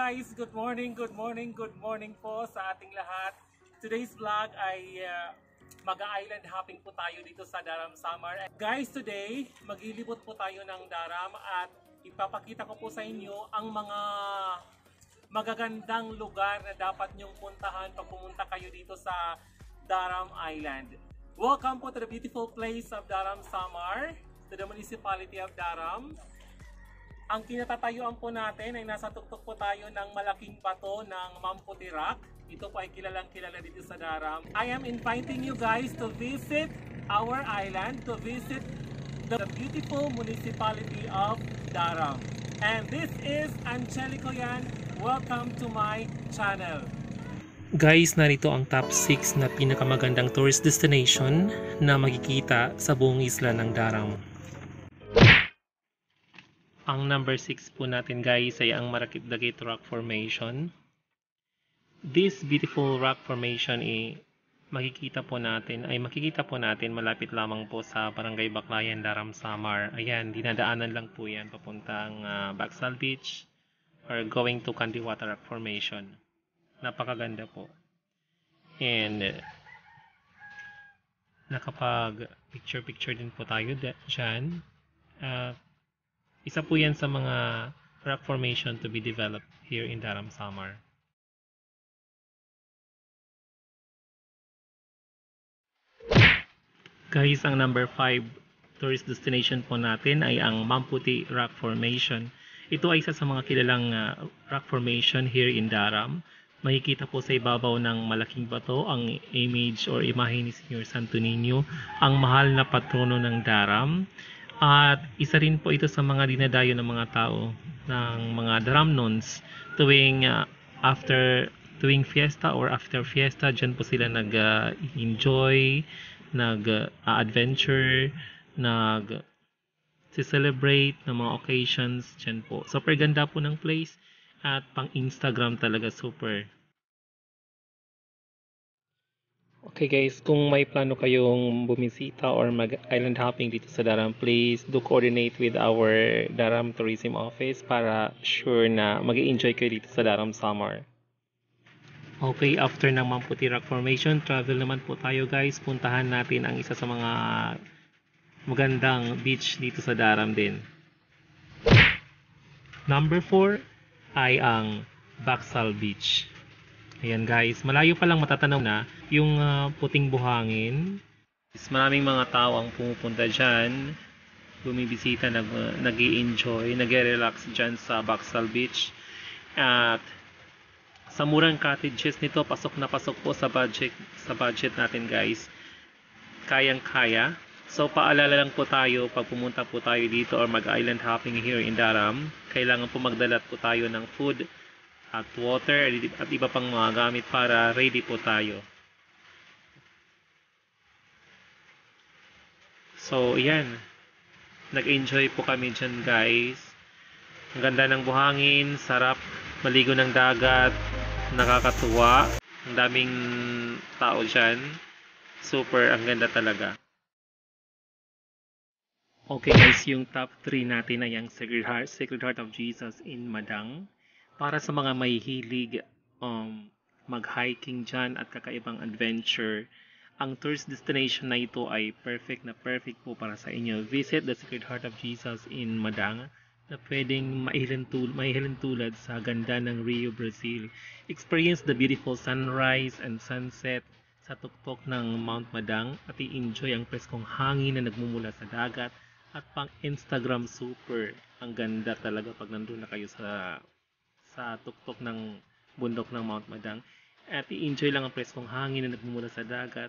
guys! Good morning, good morning, good morning po sa ating lahat. Today's vlog ay mag-island hopping po tayo dito sa Daram, Samar. Guys, today maglilibot po tayo ng Daram at ipapakita ko po sa inyo ang mga magagandang lugar na dapat nyong puntahan pag pumunta kayo dito sa Daram Island. Welcome po to the beautiful place of Daram, Samar, to the municipality of Daram. Ang kinatatayuan po natin ay nasa tuktok po tayo ng malaking bato ng Mamputi Rock. Ito po ay kilalang kilala dito sa Daram. I am inviting you guys to visit our island, to visit the beautiful municipality of Daram. And this is Angelico Yan. Welcome to my channel. Guys, narito ang top 6 na pinakamagandang tourist destination na makikita sa buong isla ng Daram. Ang number 6 po natin guys ay ang Marakit-Dagit Rock Formation. This beautiful rock formation ay makikita po natin malapit lamang po sa Barangay Baclayan, Daram, Samar. Ayan, dinadaanan lang po yan papuntang Bacsal Beach or going to Candiwata Rock Formation. Napakaganda po. And nakapag picture din po tayo dyan. Isa po yan sa mga rock formation to be developed here in Daram, Samar. Guys, ang number 5 tourist destination po natin ay ang Mamputi Rock Formation. Ito ay isa sa mga kilalang rock formation here in Daram. Makikita po sa ibabaw ng malaking bato ang image or imahe ni Sr. Santo Niño, ang mahal na patrono ng Daram. At isa rin po ito sa mga dinadayo ng mga tao ng mga Daramnons tuwing fiesta or after fiesta. Dyan po sila nag-enjoy, nag-adventure, nag-celebrate ng mga occasions dyan po. Super ganda po ng place at pang Instagram talaga, super. Okay guys, kung may plano kayong bumisita or mag-island hopping dito sa Daram, please do coordinate with our Daram Tourism Office para sure na mag-i-enjoy kayo dito sa Daram, Samar. Okay, after ng Mamputi Rock Formation, travel naman po tayo guys. Puntahan natin ang isa sa mga magandang beach dito sa Daram din. Number 4 ay ang Bacsal Beach. Ayan guys, malayo pa lang matatanaw na yung puting buhangin. Maraming mga tao ang pumupunta dyan, bumibisita, nag-i-enjoy, nag-relax dyan sa Bacsal Beach. At sa murang cottages nito, pasok na pasok po sa budget natin guys. Kayang-kaya. So paalala lang po tayo pag pumunta po tayo dito or mag-island hopping here in Daram, kailangan po magdala po tayo ng food at water at iba pang mga gamit para ready po tayo. So, yan. Nag-enjoy po kami dyan guys. Ang ganda ng buhangin, sarap maligo ng dagat, nakakatuwa. Ang daming tao dyan. Super, ang ganda talaga. Okay guys, yung top 3 natin ay ang Sacred Heart of Jesus in Madang. Para sa mga may hilig mag-hiking dyan at kakaibang adventure, ang tourist destination na ito ay perfect po para sa inyo. Visit the Sacred Heart of Jesus in Madang na pwedeng maihalin tulad sa ganda ng Rio, Brazil. Experience the beautiful sunrise and sunset sa tuktok ng Mount Madang at i-enjoy ang preskong hangin na nagmumula sa dagat at pang Instagram super. Ang ganda talaga pag nandun na kayo sa tuktok ng bundok ng Mount Madang at i-enjoy lang ang preskong hangin na nagmumula sa dagat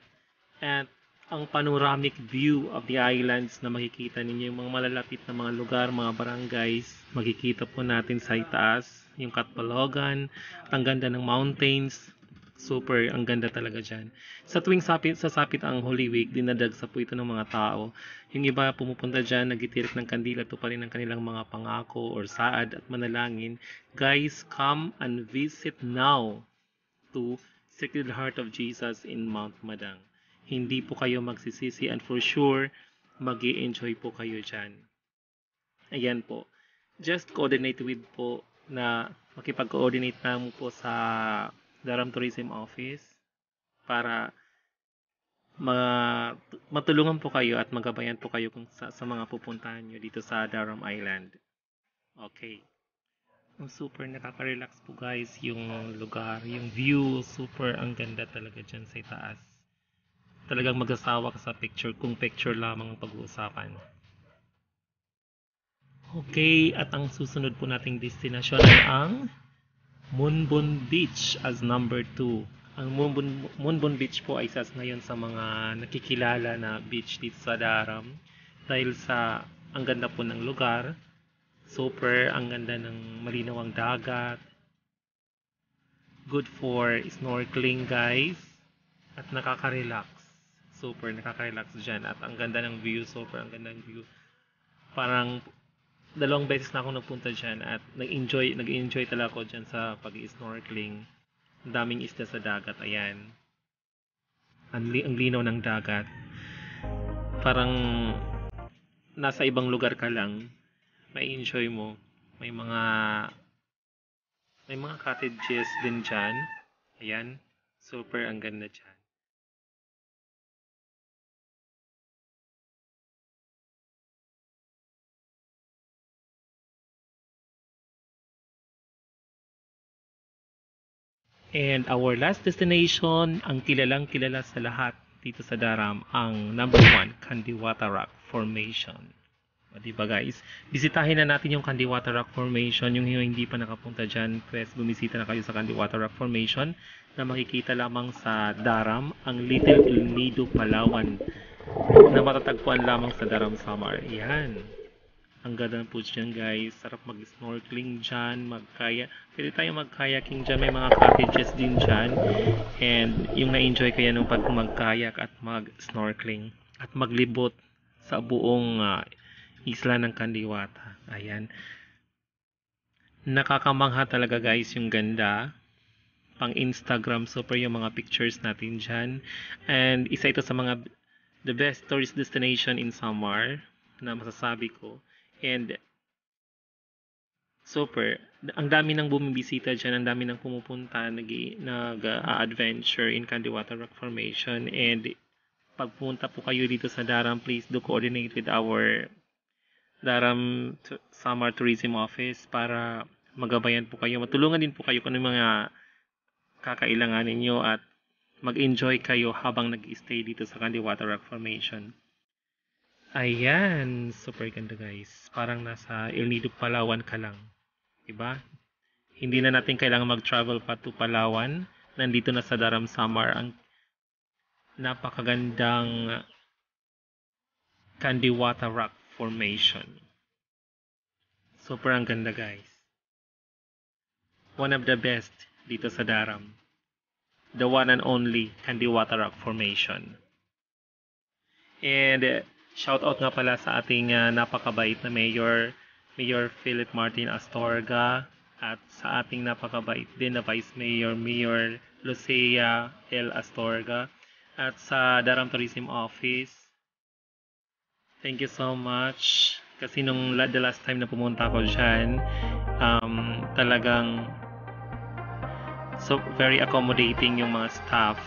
at ang panoramic view of the islands na makikita ninyo, yung mga malalapit na mga lugar, mga barangays, makikita po natin sa itaas yung Catbalogan at ang ganda ng mountains. Super, ang ganda talaga dyan. Sa tuwing sasapit ang Holy Week, dinadagsa po ito ng mga tao. Yung iba pumupunta dyan, nagtitirik ng kandila, tuparin ng kanilang mga pangako or saad at manalangin. Guys, come and visit now to Sacred Heart of Jesus in Mount Madang. Hindi po kayo magsisisi and for sure, mag-i-enjoy po kayo dyan. Ayan po. Just coordinate with na makipag-coordinate na mo po sa Daram Tourism Office para matulungan po kayo at magabayan po kayo kung sa mga pupuntahan nyo dito sa Daram Island. Okay. Super nakaka-relax po guys yung lugar, yung view, super ang ganda talaga dyan sa itaas. Talagang magsasawa ka sa picture kung picture lamang ang pag-uusapan. Okay, at ang susunod po nating destination ay ang Moonbun Beach as number 2. Ang Moonbun Beach po ay isa ngayon sa mga nakikilala na beach dito sa Daram dahil sa ang ganda po ng lugar. Super ang ganda ng malinaw ang dagat. Good for snorkeling guys. At nakaka-relax. Super nakaka-relax dyan. At ang ganda ng view. Super ang ganda ng view. Parang dalawang beses na ako nagpunta dyan at nag-enjoy talaga ako dyan sa pag-snorkeling. Ang daming isda sa dagat. Ayan. Ang linaw ng dagat. Parang nasa ibang lugar ka lang. May enjoy mo. May mga cottages din dyan. Ayan. Super ang ganda dyan. And our last destination, ang kilalang kilala sa lahat dito sa Daram, ang number 1, Kandiwata Rock Formation. O, diba guys? Bisitahin na natin yung Kandiwata Rock Formation. Yung hindi pa nakapunta dyan, pwes bumisita na kayo sa Kandiwata Rock Formation na makikita lamang sa Daram, ang Little El Nido, Palawan na matatagpuan lamang sa Daram Samar. Yan. Ang ganda po dyan guys. Sarap mag-snorkeling dyan, pwede tayo mag-kayaking dyan. May mga cottages din dyan. And yung na-enjoy ko yan nung pag mag-kayak at mag-snorkeling. At maglibot sa buong isla ng Kandiwata. Ayan. Nakakamangha talaga guys yung ganda. Pang Instagram, super yung mga pictures natin dyan. And isa ito sa mga the best tourist destination in Samar na masasabi ko. And super, ang dami nang bumibisita dyan, ang dami nang pumupunta, nag-adventure in Kandiwata Rock Formation. And pag pumunta po kayo dito sa Daram, please do coordinate with our Daram Samar Tourism Office para magabayan po kayo. Matulungan din po kayo kung ano mga kakailanganin nyo at mag-enjoy kayo habang nag-stay dito sa Kandiwata Rock Formation. Ayan, super ganda guys. Parang nasa El Nido, Palawan ka lang. Diba? Hindi na natin kailangan mag-travel pa to Palawan. Nandito na sa Daram Samar ang napakagandang Kandiwata Rock Formation. Super ang ganda guys. One of the best dito sa Daram. The one and only Kandiwata Rock Formation. And shout out nga pala sa ating napakabait na Mayor Philip Martin Astorga at sa ating napakabait din na Vice Mayor Lucea L. Astorga at sa Daram Tourism Office. Thank you so much kasi nung the last time na pumunta ako dyan, talagang so very accommodating yung mga staff.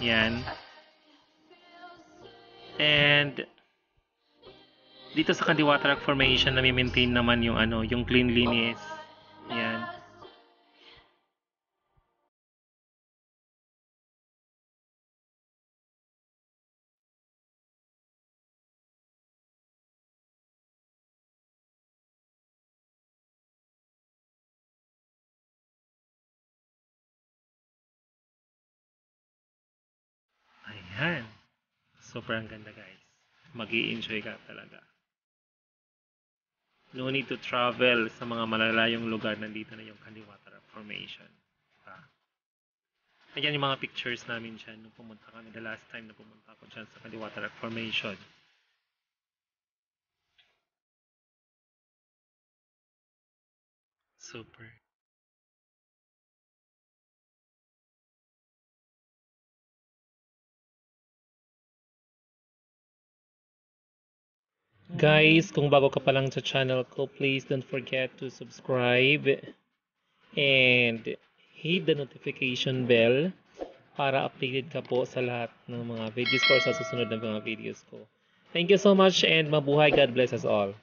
Yan. And dito sa Kandiwata Rock Formation nami-maintain naman yung yung cleanliness. Yan. Ayan. Super ang ganda guys. Mag-i-enjoy ka talaga. No need to travel sa mga malalayong lugar. Nandito na yung Kandiwata Rock Formation. Ayan yung mga pictures namin dyan nung pumunta kami. The last time na pumunta ako dyan sa Kandiwata Rock Formation. Super. Guys, kung bago ka pa lang sa channel ko, please don't forget to subscribe and hit the notification bell para updated ka po sa lahat ng mga videos ko or sa susunod na mga videos ko. Thank you so much and mabuhay. God bless us all.